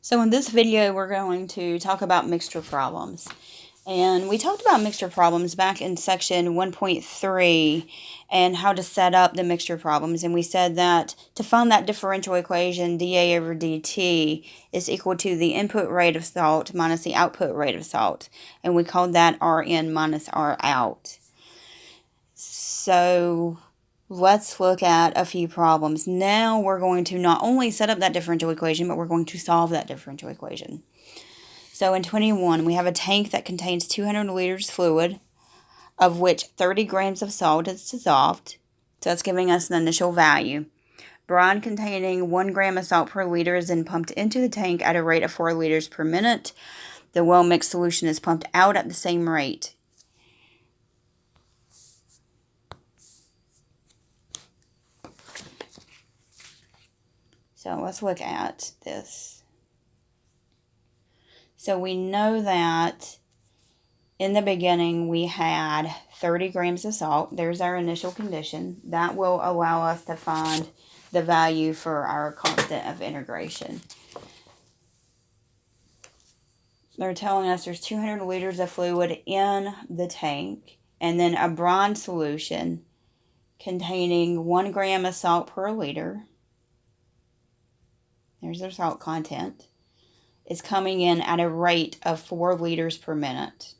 So in this video, we're going to talk about mixture problems. And we talked about mixture problems back in section 1.3 and how to set up the mixture problems. And we said that to find that differential equation, dA over dt is equal to the input rate of salt minus the output rate of salt. And we called that Rn minus R out. So let's look at a few problems. Now we're going to not only set up that differential equation, but we're going to solve that differential equation. So in 21, we have a tank that contains 200 liters fluid, of which 30 grams of salt is dissolved. So that's giving us an initial value. Brine containing 1 gram of salt per liter is then pumped into the tank at a rate of 4 liters per minute. The well-mixed solution is pumped out at the same rate. So let's look at this. So we know that in the beginning we had 30 grams of salt. There's our initial condition. That will allow us to find the value for our constant of integration. They're telling us there's 200 liters of fluid in the tank, and then a brine solution containing 1 gram of salt per liter. There's their salt content. Is coming in at a rate of 4 liters per minute.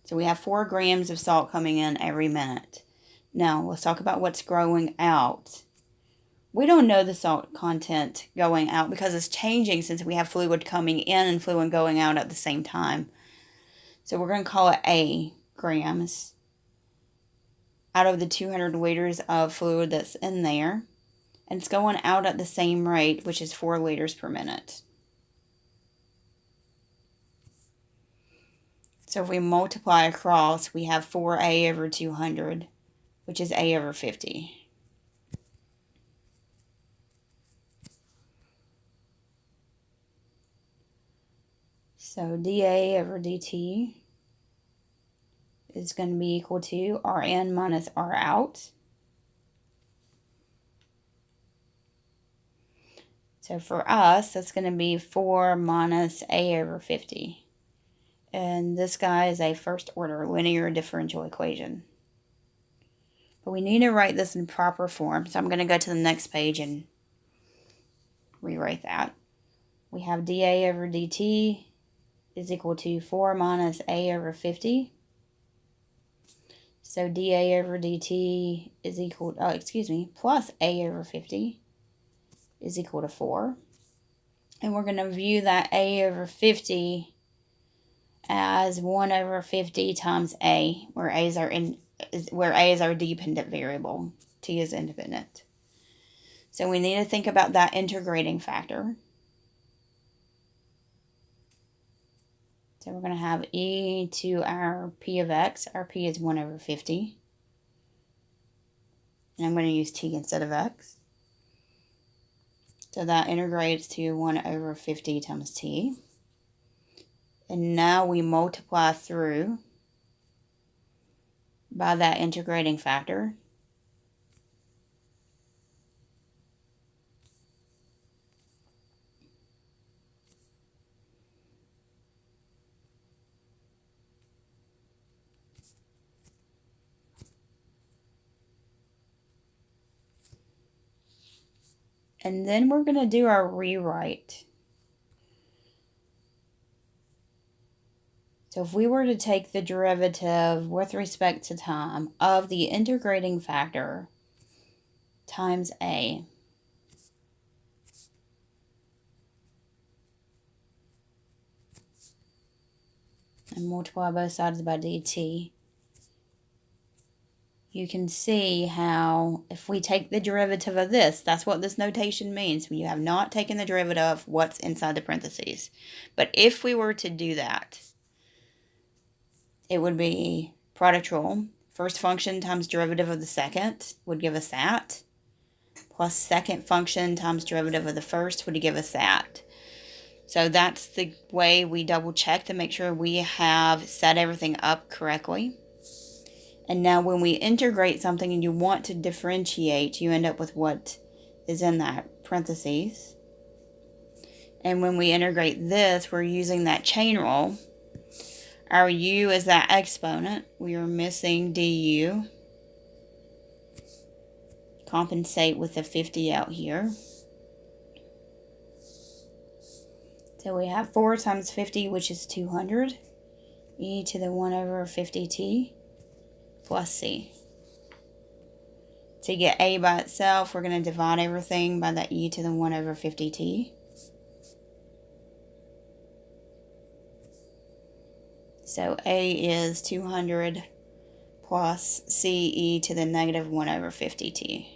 So we have 4 grams of salt coming in every minute. Now, let's talk about what's going out. We don't know the salt content going out because it's changing since we have fluid coming in and fluid going out at the same time. So we're going to call it A grams out of the 200 liters of fluid that's in there. And it's going out at the same rate, which is 4 liters per minute. So if we multiply across, we have 4A over 200, which is A over 50. So dA over dt is going to be equal to Rn minus R out. So for us, that's going to be 4 minus A over 50. And this guy is a first order linear differential equation. But we need to write this in proper form. So I'm going to go to the next page and rewrite that. We have dA over dt is equal to 4 minus A over 50. So dA over dt is equal, plus A over 50 is equal to 4. And we're going to view that A over 50 as 1 over 50 times A, where A is our dependent variable. T is independent. So we need to think about that integrating factor. So we're going to have e to our p of x. Our p is 1 over 50. And I'm going to use t instead of x. So that integrates to 1 over 50 times t. And now we multiply through by that integrating factor. And then we're going to do our rewrite. So if we were to take the derivative with respect to time of the integrating factor times A, and multiply both sides by dt, you can see how if we take the derivative of this, that's what this notation means. When you have not taken the derivative of what's inside the parentheses. But if we were to do that, it would be product rule. First function times derivative of the second would give us that. Plus second function times derivative of the first would give us that. So that's the way we double check to make sure we have set everything up correctly. And now when we integrate something and you want to differentiate, you end up with what is in that parentheses. And when we integrate this, we're using that chain rule. Our u is that exponent. We are missing du. Compensate with the 50 out here. So we have 4 times 50, which is 200. E to the 1 over 50t plus c. To get a by itself, we're going to divide everything by the e to the 1 over 50t. So a is 200 plus c e to the negative 1 over 50t.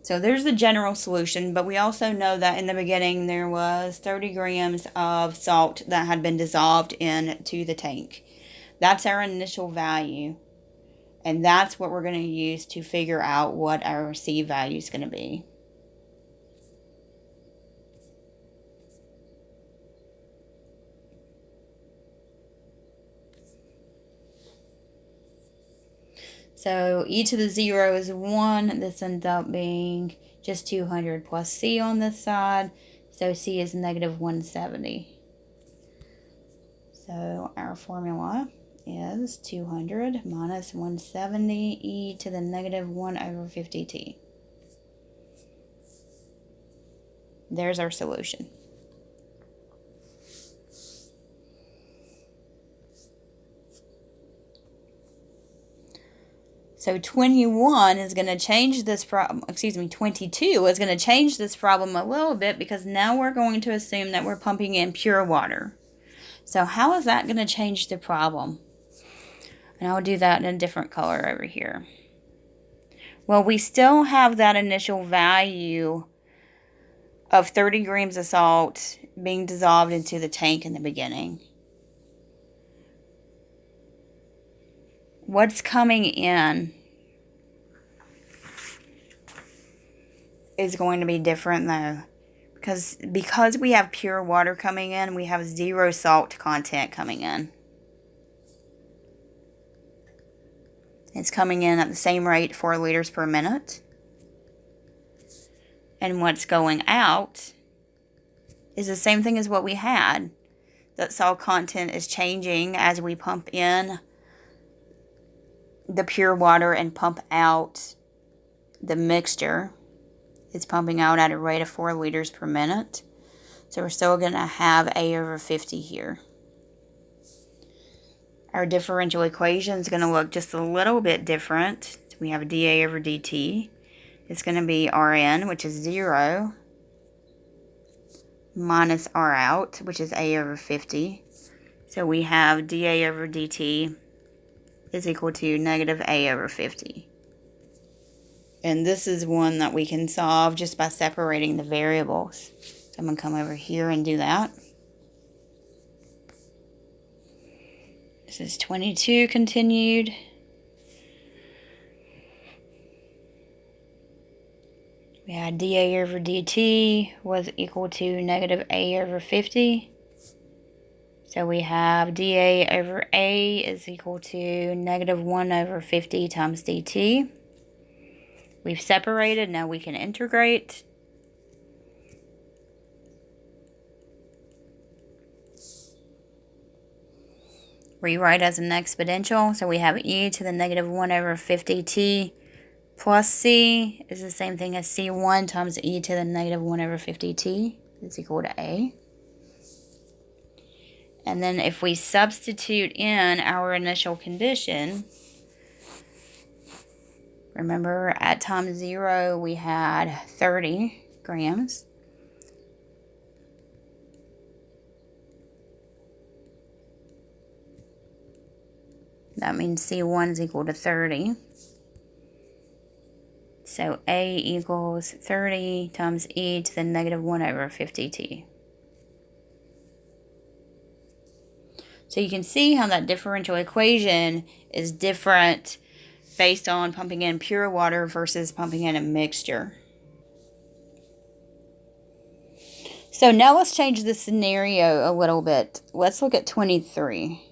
So there's the general solution, but we also know that in the beginning there was 30 grams of salt that had been dissolved into the tank. That's our initial value, and that's what we're going to use to figure out what our C value is going to be. So e to the 0 is 1. This ends up being just 200 plus c on this side. So c is negative 170. So our formula is 200 minus 170 e to the negative 1 over 50t. There's our solution. So 21 is going to change this problem, 22 is going to change this problem a little bit because now we're going to assume that we're pumping in pure water. So how is that going to change the problem? And I'll do that in a different color over here. Well, we still have that initial value of 30 grams of salt being dissolved into the tank in the beginning. What's coming in is going to be different though. Because we have pure water coming in, we have 0 salt content coming in. It's coming in at the same rate, 4 liters per minute. And what's going out is the same thing as what we had. That salt content is changing as we pump in the pure water and pump out the mixture. It's pumping out at a rate of 4 liters per minute. So we're still going to have A over 50 here. Our differential equation is going to look just a little bit different. So we have dA over dt. It's going to be Rn, which is 0, minus R out, which is A over 50. So we have dA over dt is equal to negative A over 50. And this is one that we can solve just by separating the variables. So I'm going to come over here and do that. This is 22 continued. We had dA over dt was equal to negative A over 50. So we have dA over A is equal to negative 1 over 50 times dt. We've separated, now we can integrate. Rewrite as an exponential, so we have e to the negative 1 over 50t plus c is the same thing as c1 times e to the negative 1 over 50t is equal to a. And then if we substitute in our initial condition, remember at time 0 we had 30 grams. That means C1 is equal to 30. So A equals 30 times e to the negative 1 over 50t. So you can see how that differential equation is different based on pumping in pure water versus pumping in a mixture. So now let's change the scenario a little bit. Let's look at 23.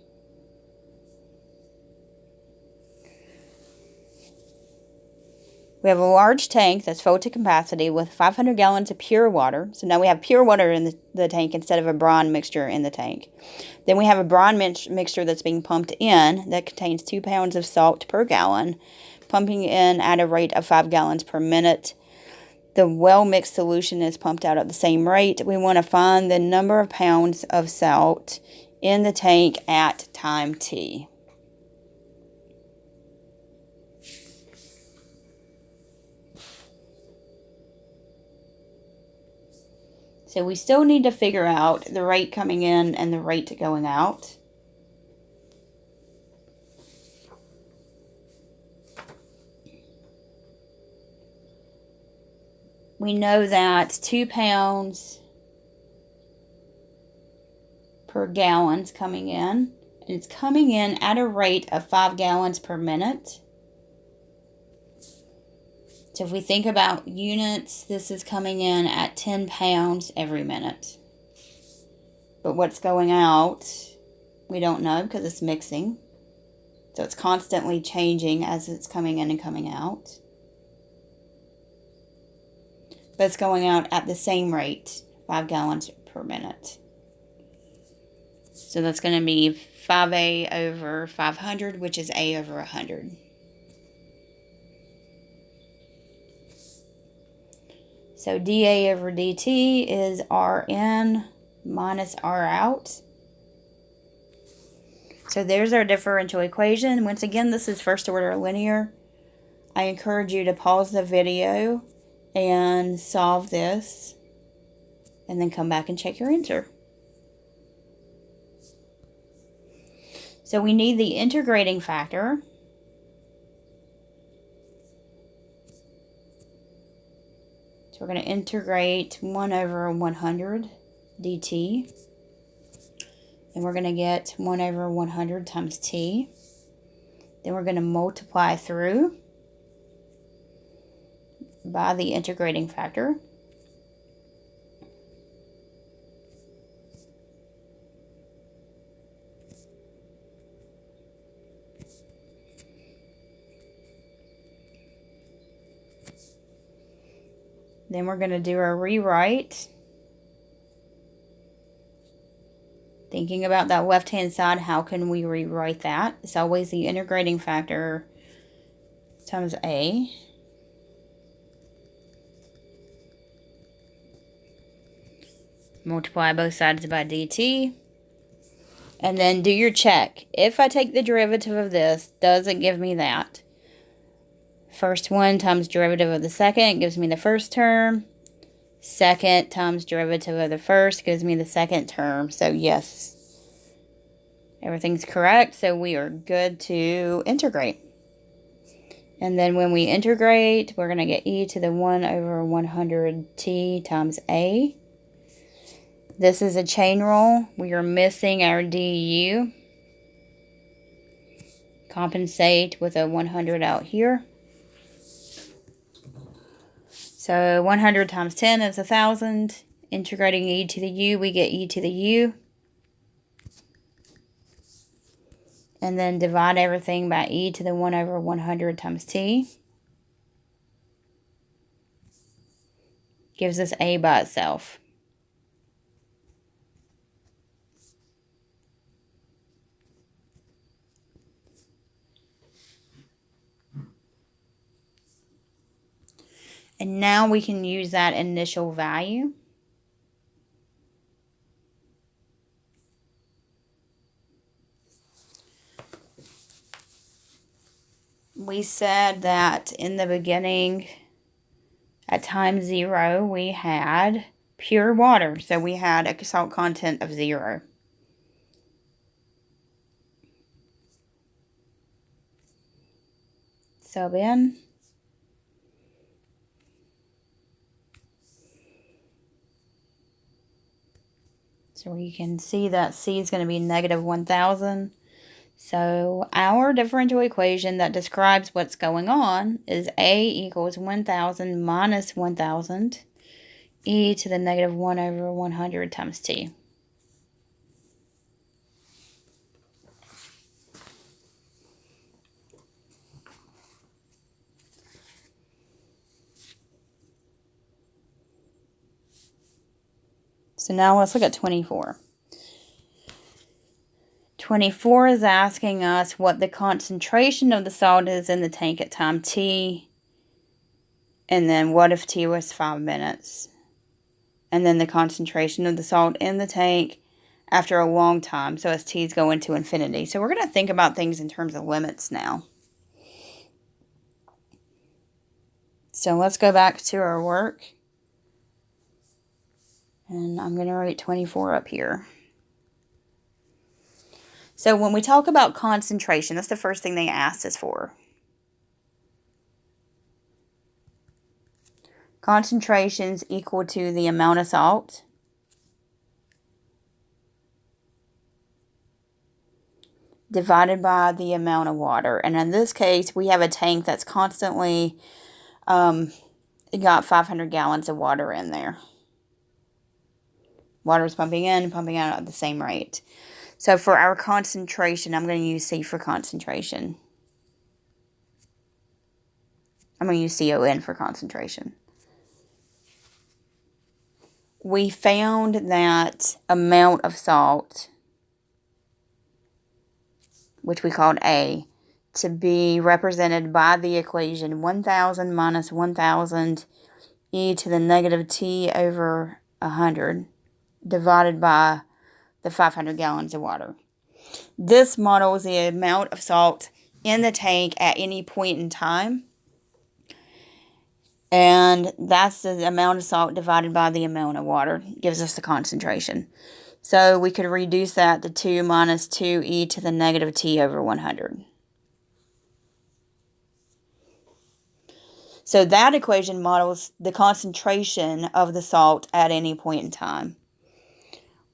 We have a large tank that's full to capacity with 500 gallons of pure water. So now we have pure water in the tank instead of a brine mixture in the tank. Then we have a brine mixture that's being pumped in that contains 2 pounds of salt per gallon, pumping in at a rate of 5 gallons per minute. The well-mixed solution is pumped out at the same rate. We want to find the number of pounds of salt in the tank at time t. So we still need to figure out the rate coming in and the rate going out. We know that 2 pounds per gallon is coming in. And it's coming in at a rate of 5 gallons per minute. So if we think about units, this is coming in at 10 pounds every minute. But what's going out, we don't know because it's mixing. So it's constantly changing as it's coming in and coming out. But it's going out at the same rate, 5 gallons per minute. So that's going to be 5A over 500, which is A over 100. So dA over dt is Rn minus R out. So there's our differential equation. Once again, this is first order linear. I encourage you to pause the video and solve this, and then come back and check your answer. So we need the integrating factor. So we're going to integrate 1 over 100 dt. And we're going to get 1 over 100 times t. Then we're going to multiply through by the integrating factor. Then we're going to do our rewrite. Thinking about that left-hand side, how can we rewrite that? It's always the integrating factor times A. Multiply both sides by dt. And then do your check. If I take the derivative of this, does it give me that? First one times derivative of the second gives me the first term. Second times derivative of the first gives me the second term. So yes, everything's correct. So we are good to integrate. And then when we integrate, we're going to get e to the 1 over 100t times a. This is a chain rule. We are missing our du. Compensate with a 100 out here. So 100 times 10 is 1,000. Integrating e to the u, we get e to the u. And then divide everything by e to the 1 over 100 times t. Gives us a by itself. And now we can use that initial value. We said that in the beginning, at time 0, we had pure water. So we had a salt content of 0. Sub in. So we can see that C is going to be negative 1,000. So our differential equation that describes what's going on is A equals 1,000 minus 1,000 e to the negative 1 over 100 times t. So now let's look at 24. 24 is asking us what the concentration of the salt is in the tank at time t. And then what if t was 5 minutes? And then the concentration of the salt in the tank after a long time. So as t's going to infinity. So we're going to think about things in terms of limits now. So let's go back to our work. And I'm going to write 24 up here. So when we talk about concentration, that's the first thing they asked us for. Concentrations equal to the amount of salt divided by the amount of water. And in this case, we have a tank that's constantly got 500 gallons of water in there. Water is pumping in and pumping out at the same rate. So for our concentration, I'm going to use C for concentration. I'm going to use CON for concentration. We found that amount of salt, which we called A, to be represented by the equation 1,000 minus 1,000 e to the negative t over 100 divided by the 500 gallons of water. This models the amount of salt in the tank at any point in time. And that's the amount of salt divided by the amount of water. Gives us the concentration. So we could reduce that to 2 minus 2e to the negative t over 100. So that equation models the concentration of the salt at any point in time.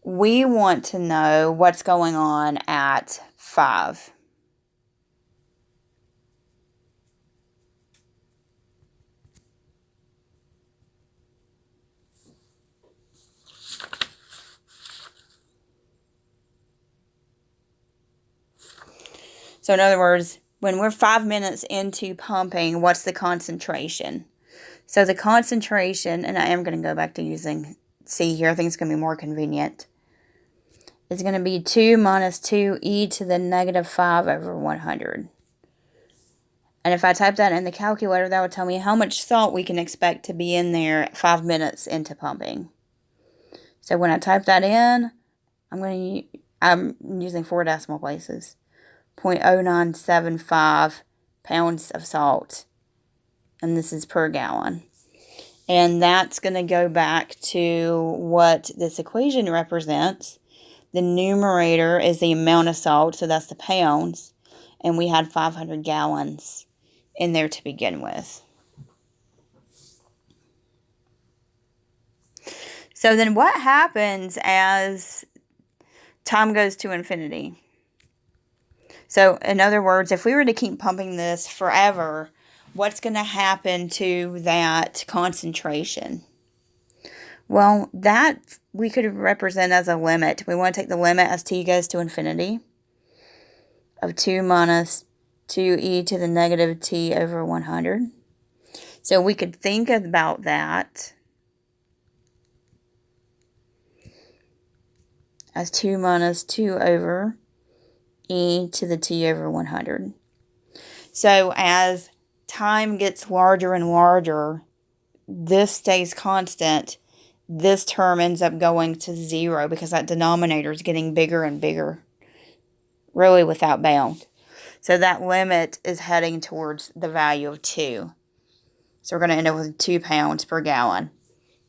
We want to know what's going on at 5. So in other words, when we're 5 minutes into pumping, what's the concentration? So the concentration, and I am going to go back to using C here, I think it's going to be more convenient. It's going to be 2 minus 2e to the negative 5 over 100. And if I type that in the calculator, that would tell me how much salt we can expect to be in there 5 minutes into pumping. So when I type that in, I'm using 4 decimal places. 0.0975 pounds of salt. And this is per gallon. And that's going to go back to what this equation represents. The numerator is the amount of salt, so that's the pounds. And we had 500 gallons in there to begin with. So then what happens as time goes to infinity? So in other words, if we were to keep pumping this forever, what's going to happen to that concentration? Well, that we could represent as a limit. We want to take the limit as t goes to infinity of 2 minus 2e to the negative t over 100. So we could think about that as 2 minus 2 over e to the t over 100. So as time gets larger and larger, this stays constant. This term ends up going to 0 because that denominator is getting bigger and bigger, really without bound. So that limit is heading towards the value of 2. So we're going to end up with 2 pounds per gallon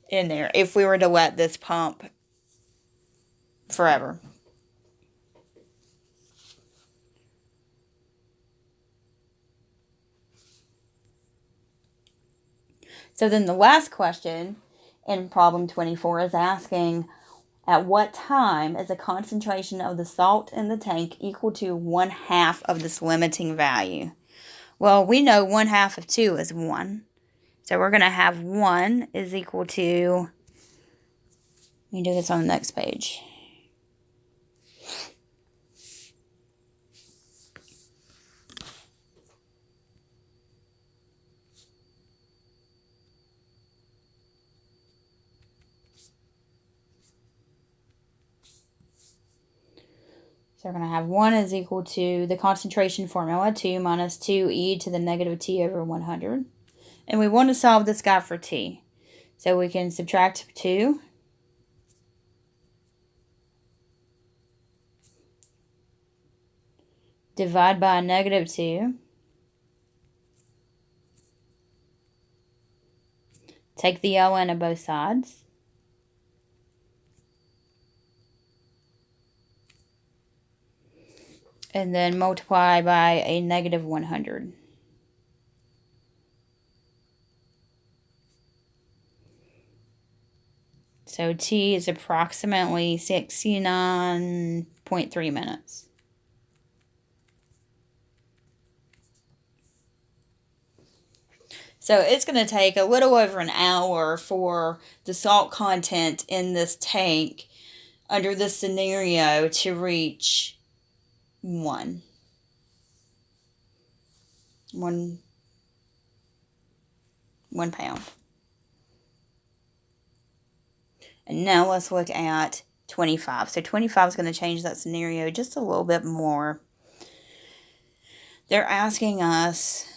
in there if we were to let this pump forever. So then the last question in problem 24 is asking, at what time is the concentration of the salt in the tank equal to 1/2 of this limiting value? Well, we know 1/2 of 2 is 1. So we're going to have 1 is equal to, let me do this on the next page. So we're going to have 1 is equal to the concentration formula, 2 minus 2e to the negative t over 100. And we want to solve this guy for t. So we can subtract 2. Divide by negative 2. Take the ln of both sides. And then multiply by a negative 100. So t is approximately 69.3 minutes. So it's going to take a little over an hour for the salt content in this tank under this scenario to reach 1 pound. And now let's look at 25. So 25 is going to change that scenario just a little bit more. They're asking us,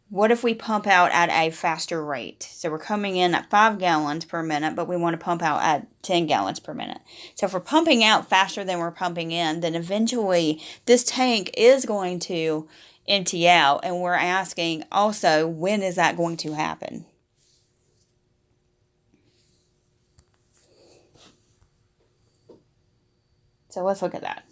what if we pump out at a faster rate? So we're coming in at 5 gallons per minute, but we want to pump out at 10 gallons per minute. So if we're pumping out faster than we're pumping in, then eventually this tank is going to empty out. And we're asking also, when is that going to happen? So let's look at that.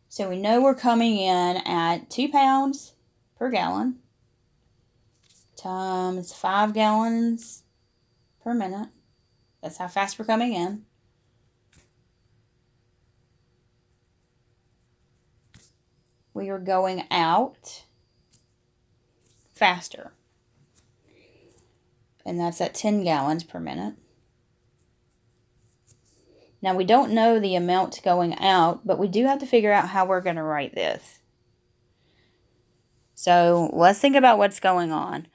So we know we're coming in at 2 pounds per gallon times 5 gallons per minute. That's how fast we're coming in. We are going out faster. And that's at 10 gallons per minute. Now, we don't know the amount going out, but we do have to figure out how we're going to write this. So let's think about what's going on.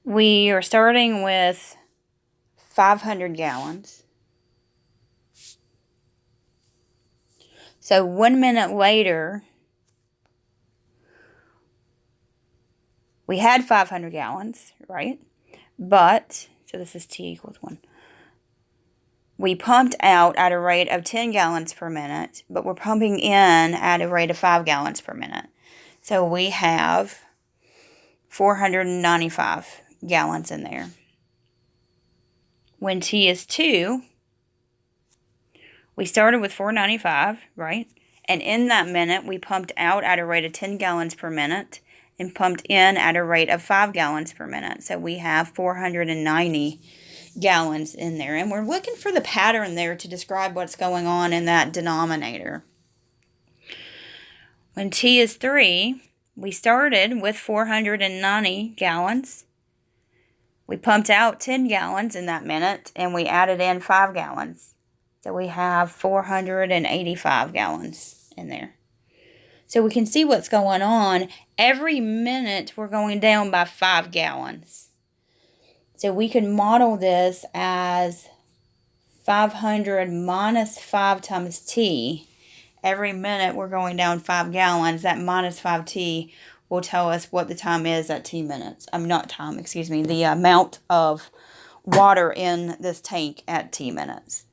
We are starting with 500 gallons. So 1 minute later, we had 500 gallons, right? But, so this is t equals 1. We pumped out at a rate of 10 gallons per minute, but we're pumping in at a rate of 5 gallons per minute. So we have 495 gallons in there. When t is 2, we started with 495, right? And in that minute, we pumped out at a rate of 10 gallons per minute and pumped in at a rate of 5 gallons per minute. So we have 490 gallons in there. And we're looking for the pattern there to describe what's going on in that denominator. When t is 3, we started with 490 gallons. We pumped out 10 gallons in that minute, and we added in 5 gallons. So we have 485 gallons in there. So we can see what's going on. Every minute, we're going down by 5 gallons. So we can model this as 500 minus 5 times t. Every minute, we're going down 5 gallons. That minus 5t will tell us what the time is at t minutes. The amount of water in this tank at t minutes.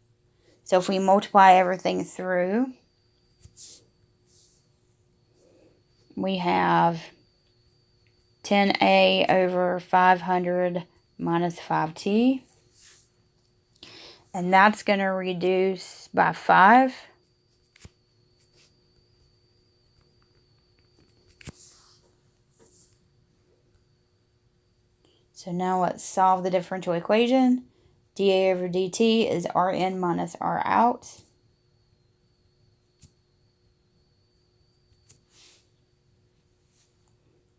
So if we multiply everything through, we have 10a over 500 minus 5t. And that's going to reduce by 5. So now let's solve the differential equation. dA over dt is Rn minus R out.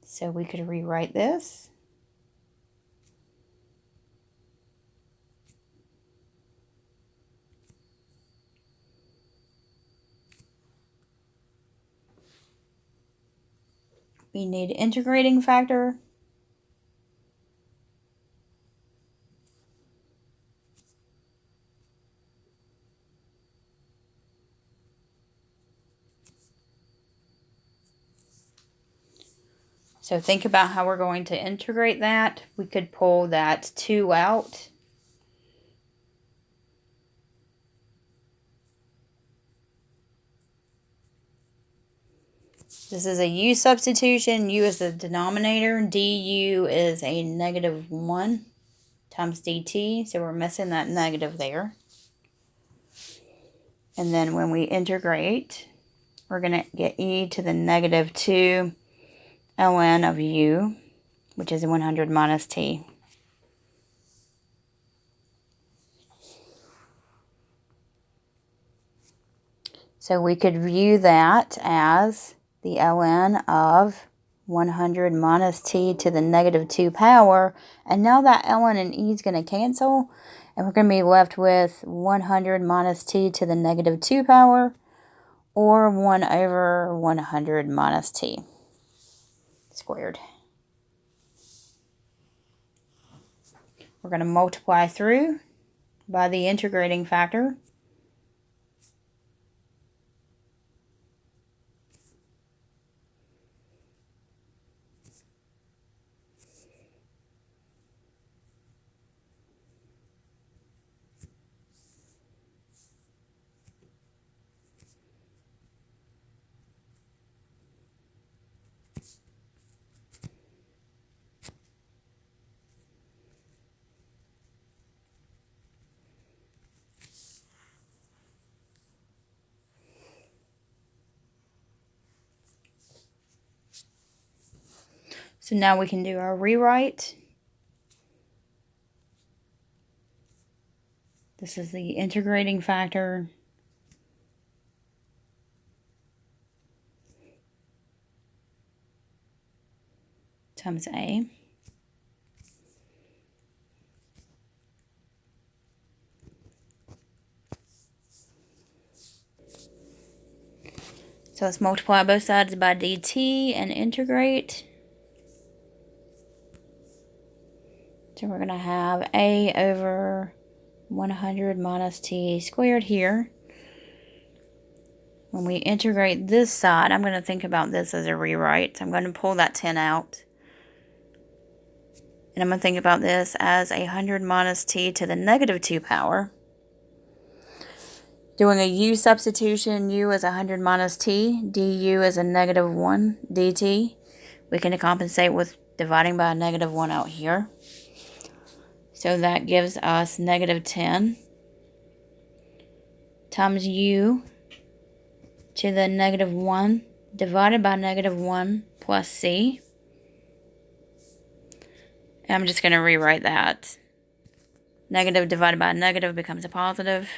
So we could rewrite this. we need integrating factor. So think about how we're going to integrate that. We could pull that 2 out. This is a u substitution. U is the denominator. Du is a -1 times dt. So we're missing that negative there. And then when we integrate, we're going to get e to the -2 ln of u, which is 100 minus t. So we could view that as the ln of 100 minus t to the -2 power. And now that ln and e is going to cancel. And we're going to be left with 100 minus t to the -2 power, or 1 over 100 minus t squared. We're going to multiply through by the integrating factor. So now we can do our rewrite. This is the integrating factor. Times a. So let's multiply both sides by dt and integrate. So we're going to have a over 100 minus t squared here. When we integrate this side, I'm going to think about this as a rewrite. So I'm going to pull that 10 out. And I'm going to think about this as 100 minus t to the -2 power. Doing a u substitution, u is 100 minus t, du is a -1 dt. We can compensate with dividing by a -1 out here. So that gives us -10 times u to the -1 divided by -1 plus c. And I'm just going to rewrite that. Negative divided by a negative becomes a positive.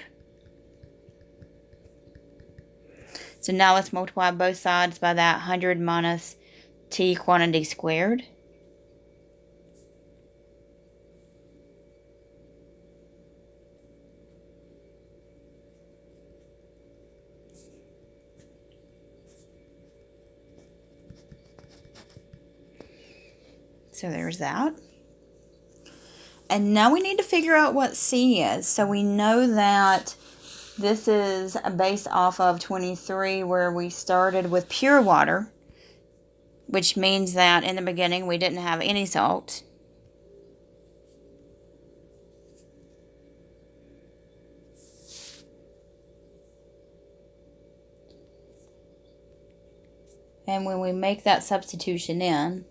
So now let's multiply both sides by that 100 minus t quantity squared. So there's that. And now we need to figure out what C is. So we know that this is based off of 23, where we started with pure water, which means that in the beginning we didn't have any salt. And when we make that substitution in,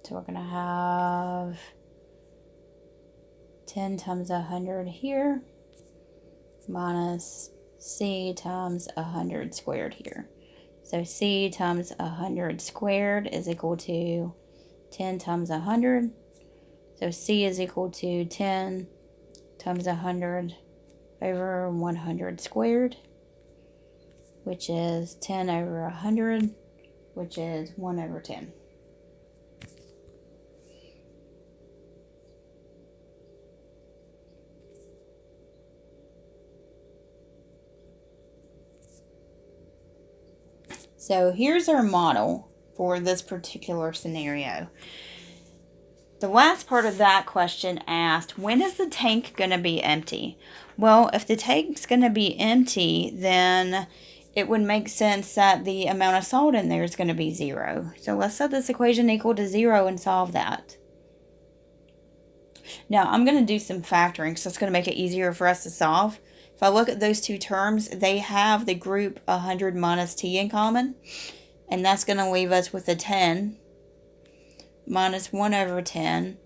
so we're going to have 10 times 100 here minus C times 100 squared here. So C times 100 squared is equal to 10 times 100. So C is equal to 10 times 100 over 100 squared, which is 10 over 100, which is 1 over 10. So here's our model for this particular scenario. The last part of that question asked, when is the tank going to be empty? Well, if the tank's going to be empty, then it would make sense that the amount of salt in there is going to be 0. So let's set this equation equal to 0 and solve that. Now, I'm going to do some factoring, so it's going to make it easier for us to solve. If I look at those two terms, they have the group 100 minus t in common, and that's going to leave us with a 10 minus 1 over 10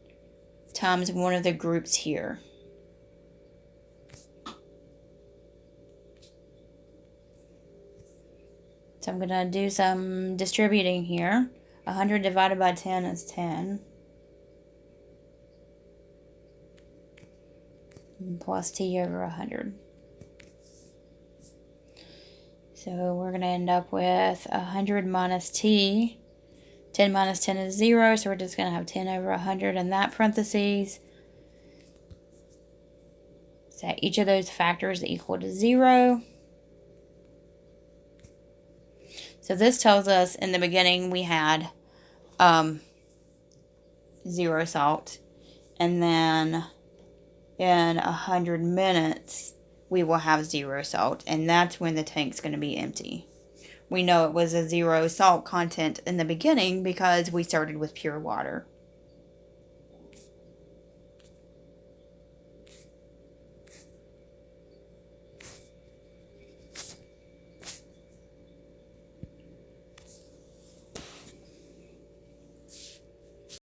times one of the groups here. So I'm going to do some distributing here. 100 divided by 10 is 10. Plus t over 100. So we're going to end up with 100 minus t. 10 minus 10 is 0, so we're just going to have 10 over 100 in that parentheses. Set each of those factors equal to 0. So this tells us in the beginning we had 0 salt, and then in 100 minutes we will have 0 salt, and that's when the tank's going to be empty. We know it was a 0 salt content in the beginning because we started with pure water.